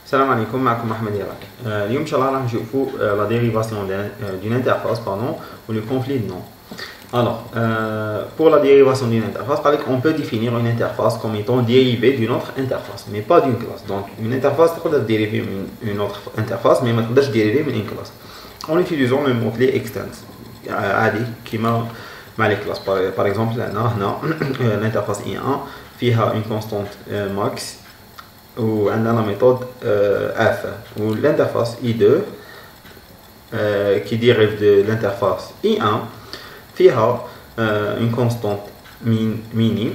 السلام عليكم معكم أحمد يراك. اليوم إن شاء الله راح نشوفوا la dérivation d'une interface ou le conflit de nom. Alors, pour la dérivation d'une interface, on peut définir une interface comme étant dérivée d'une autre interface, mais pas d'une classe. Donc, une interface peut dériver d'une autre interface, mais peut dériver d'une classe. En utilisant le mot-clé extends, qui m'a les classes. Par exemple, l'interface I1 فيها une constante max ou la méthode f ou l'interface I2 qui dérive de l'interface I1 فيها une constante mini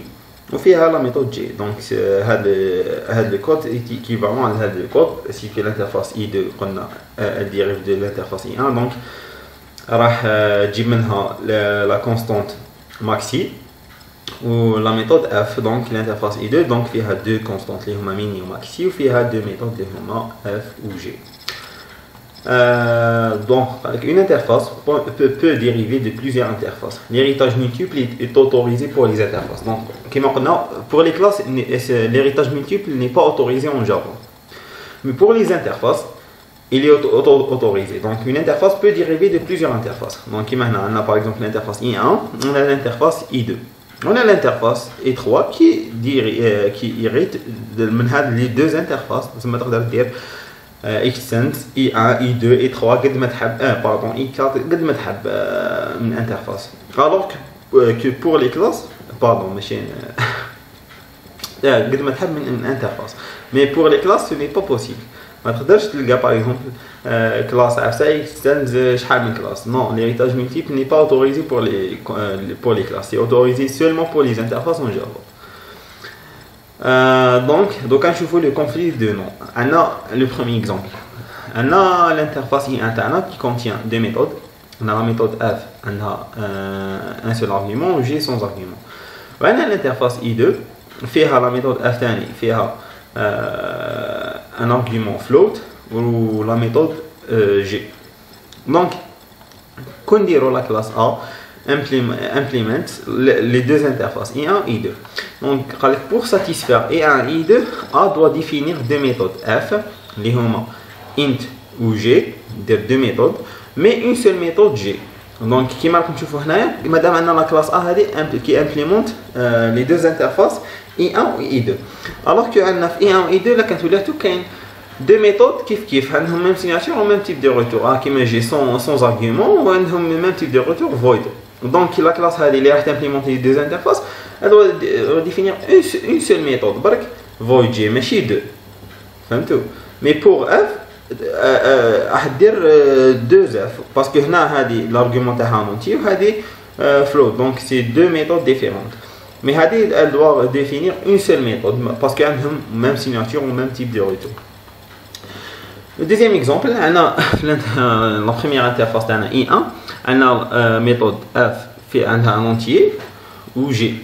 وفيها la méthode J. Donc هذا le code est équivalent à هذا le code si que l'interface I2 elle dérive de l'interface I1. Donc راح تجيب منها la constante maxi ou la méthode f, donc l'interface I2, donc il y a deux constantes, les huma mini ou maxi, ou il y a deux méthodes, les huma f ou g. Donc, une interface peut dériver de plusieurs interfaces. L'héritage multiple est autorisé pour les interfaces. Donc, pour les classes, l'héritage multiple n'est pas autorisé en Java. Mais pour les interfaces, il est autorisé. Donc, une interface peut dériver de plusieurs interfaces. Donc, maintenant, on a par exemple l'interface I1, on a l'interface I2. On a l'interface E3 qui hérite de les deux interfaces. Ça veut dire extend I1, I2, E3 قد ما تحب pardon I4 قد ما تحب من interface. Alors que pour les classes pardon ماشي قد ما تحب من interface. Mais pour les classes ce n'est pas possible. ما تقدرش تلقى par exemple classe عفسه extend شحال من classe. Non, l'héritage multiple n'est pas autorisé pour les classes. C'est autorisé seulement pour les interfaces en Java. Donc on choisit le conflit de nom. On a le premier exemple. On a l'interface I1 qui contient deux méthodes. On a la méthode f, on a un seul argument, g sans argument. On a l'interface I2 فيها la méthode f ثاني فيها un argument float ou la méthode G. Donc, quand on dit la classe A implémente les deux interfaces I1 et I2. Donc, pour satisfaire I1 et I2, A doit définir deux méthodes F, les huma int ou G, deux méthodes, mais une seule méthode G. Donc, comme vous voyez ici, madame on a la classe A qui implémente les deux interfaces I1 et I2. Alors que I1 et I2 là quand tu tout deux méthodes qui ont le même signature ou même type de retour. Qui j'ai sans argument ou ont le même type de retour void. Donc la classe qui va implémenter les deux interfaces, elle doit définir une seule méthode. Void J, mais chez deux. Mais pour f, dire deux f parce que l'argument est un entier ou float. Donc c'est deux méthodes différentes. Mais elle doit définir une seule méthode parce qu'elles ont la même signature ou le même type de retour. Le deuxième exemple, on a la première interface de I1, on a la méthode f fait un entier ou g.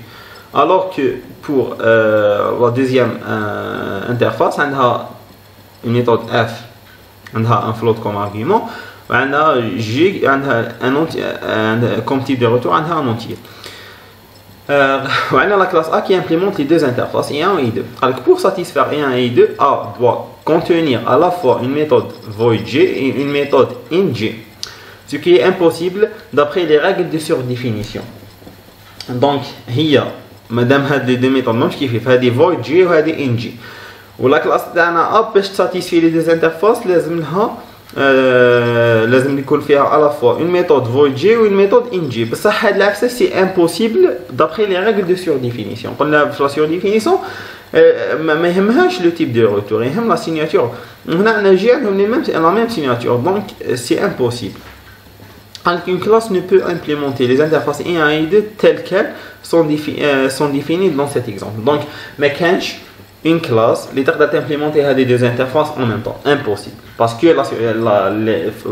Alors que pour la deuxième interface, on a une méthode f, on a un float comme argument, on a g, comme type de retour, on a un entier. On a la classe A qui implémente les deux interfaces I1 et I2. Alors pour satisfaire I1 et I2, A doit contenir à la fois une méthode void J et une méthode int-J, ce qui est impossible d'après les règles de surdéfinition. Donc, madame les deux méthodes même qui fait des void J et des int-J. Ou la classe d'A pour satisfaire les deux interfaces, لازم يكون فيها à la fois une méthode void J ou une méthode int-J. بصح هاد العكس c'est impossible d'après les règles de surdéfinition. قلنا في la surdéfinition ما يهمهاش le type de retour, يهم la signature. هنا عندنا J عندهم la même signature, donc c'est impossible. Alors qu'une classe ne peut implémenter les interfaces I1 et I2 telles qu'elles sont définies dans cet exemple. Donc ما كانش une classe qui peut implémenter les deux interfaces en même temps. Impossible. Parce que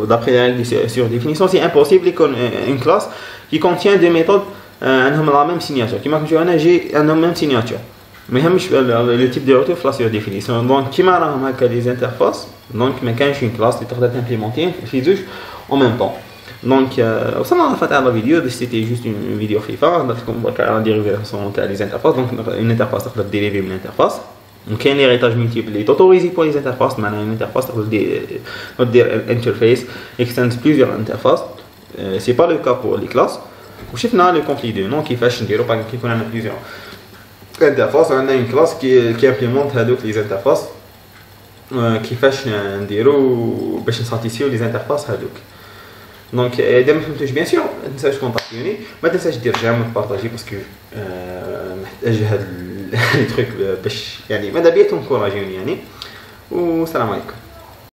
d'après les règles de surdéfinition, c'est impossible une classe qui contient deux méthodes ont la même signature. Qui m'a j'ai la même signature. Mais le type de retour la surdéfinition. Donc, qui m'a les interfaces, donc mais quand une classe qui peut implémenter en même temps. Donc, ça m'a fait la vidéo, c'était juste une vidéo FIFA, on a dérivé des interfaces, donc une interface peut dériver une interface. وكاين l'héritage multiple اللي autorisé pour les interfaces. معناها l'interface تقدر دير interface extends plusieurs interfaces. C'est pas le cas pour les classes. وشفنا le conflit de nom كيفاش نديرو باغ كيكون عندنا plusieurs interfaces وعندنا une classe qui implémente هذوك les interfaces. كيفاش نديرو باش نساتيسيو les interfaces هذوك. دونك اذا ما فهمتوش بيان سور ما تنساش كونتاكتوني، ما تنساش دير جيم وتبارطاجي باسكو محتاج هاد لي تروك باش يعني ماذا بيا تنكوراجيوني يعني. والسلام عليكم.